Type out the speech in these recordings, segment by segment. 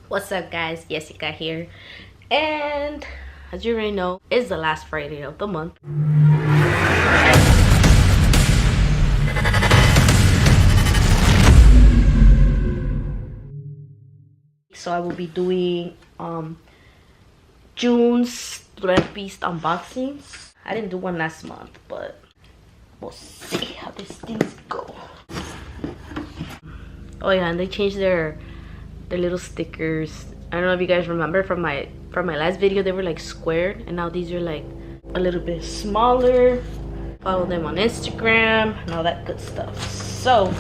What's up, guys? Jessica here, and as you already know, it's the last Friday of the month. So I will be doing June's ThreadBeast unboxings. I didn't do one last month, but we'll see how these things go. Oh yeah, and they changed their little stickers. I don't know if you guys remember from my last video, they were like squared, and now these are like a little bit smaller. Follow them on Instagram and all that good stuff. So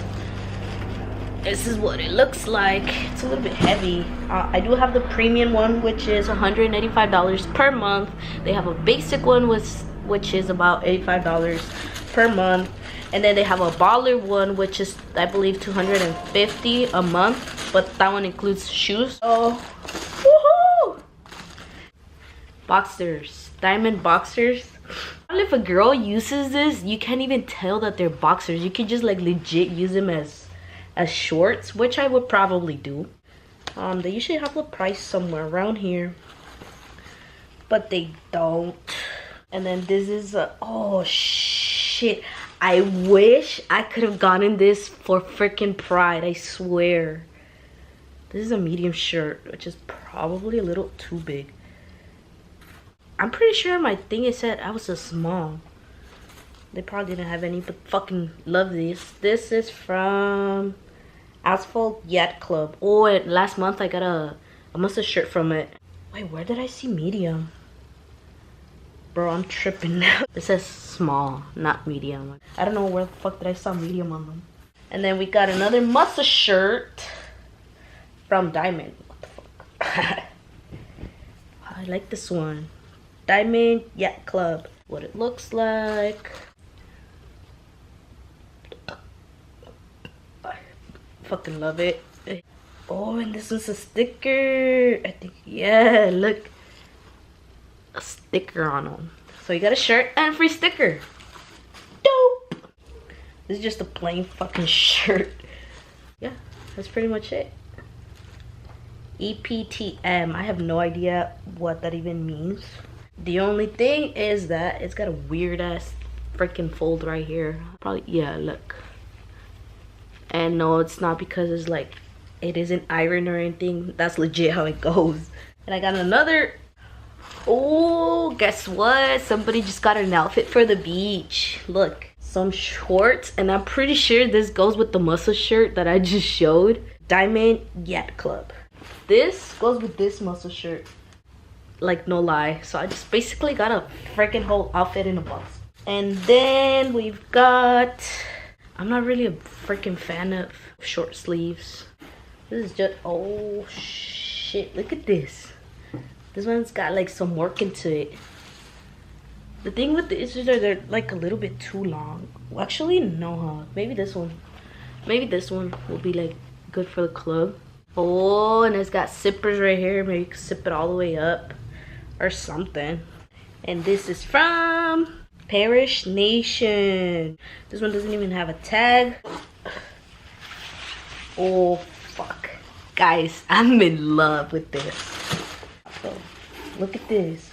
this is what it looks like. It's a little bit heavy. I do have the premium one, which is $185 per month. They have a basic one which is about $85 per month, and then they have a baller one, which is I believe $250 a month, but that one includes shoes. Oh, woohoo! Boxers, diamond boxers. If a girl uses this, you can't even tell that they're boxers. You can just like legit use them as shorts, which I would probably do. They usually have a price somewhere around here, but they don't. And then this is a, oh shit, I wish I could have gotten this for freaking Pride. I swear. This is a medium shirt, which is probably a little too big. I'm pretty sure my thing it said I was a small. They probably didn't have any, but fucking love these. This is from Asphalt Yacht Club. Oh, and last month I got a mustard shirt from it. Wait, where did I see medium? Bro, I'm tripping now. It says small, not medium. I don't know where the fuck did I saw medium on them. And then we got another mustard shirt from Diamond. What the fuck? I like this one. Diamond Yacht Club. What it looks like. I fucking love it. Oh, and this one's a sticker. I think, yeah, look. A sticker on them. So you got a shirt and a free sticker. Dope. This is just a plain fucking shirt. Yeah, that's pretty much it. EPTM. I have no idea what that even means. The only thing is that it's got a weird ass freaking fold right here. Probably, yeah, look. And no, it's not because it's like, it isn't iron or anything. That's legit how it goes. And I got another, oh, guess what? Somebody just got an outfit for the beach. Look, some shorts, and I'm pretty sure this goes with the muscle shirt that I just showed. Diamond Yacht Club. This goes with this muscle shirt. Like, no lie. So I just basically got a freaking whole outfit in a box. And then we've got, I'm not really a freaking fan of short sleeves. This is just, oh shit, look at this. This one's got like some work into it. The thing with these is that they're like a little bit too long. Well, actually, no, huh? Maybe this one. Maybe this one will be like good for the club. Oh, and it's got zippers right here. Maybe you can zip it all the way up or something. And this is from Parish Nation. This one doesn't even have a tag. Oh, fuck. Guys, I'm in love with this. So, look at this.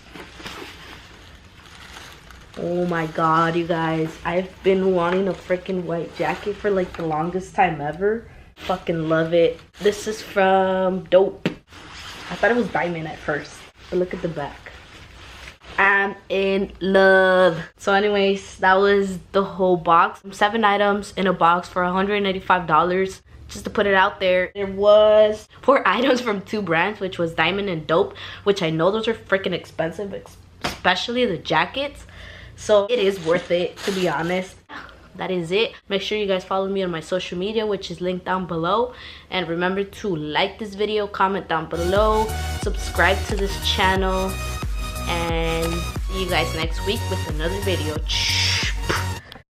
Oh my god, you guys. I've been wanting a freaking white jacket for like the longest time ever. Fucking love it. This is from Dope. I thought it was Diamond at first, but look at the back. I'm in love. So anyways, that was the whole box. 7 items in a box for $185. Just to put it out there. There was 4 items from 2 brands, which was Diamond and Dope, which I know those are freaking expensive, especially the jackets. So it is worth it, to be honest. That is it. Make sure you guys follow me on my social media, which is linked down below. And remember to like this video, comment down below, subscribe to this channel, and see you guys next week with another video.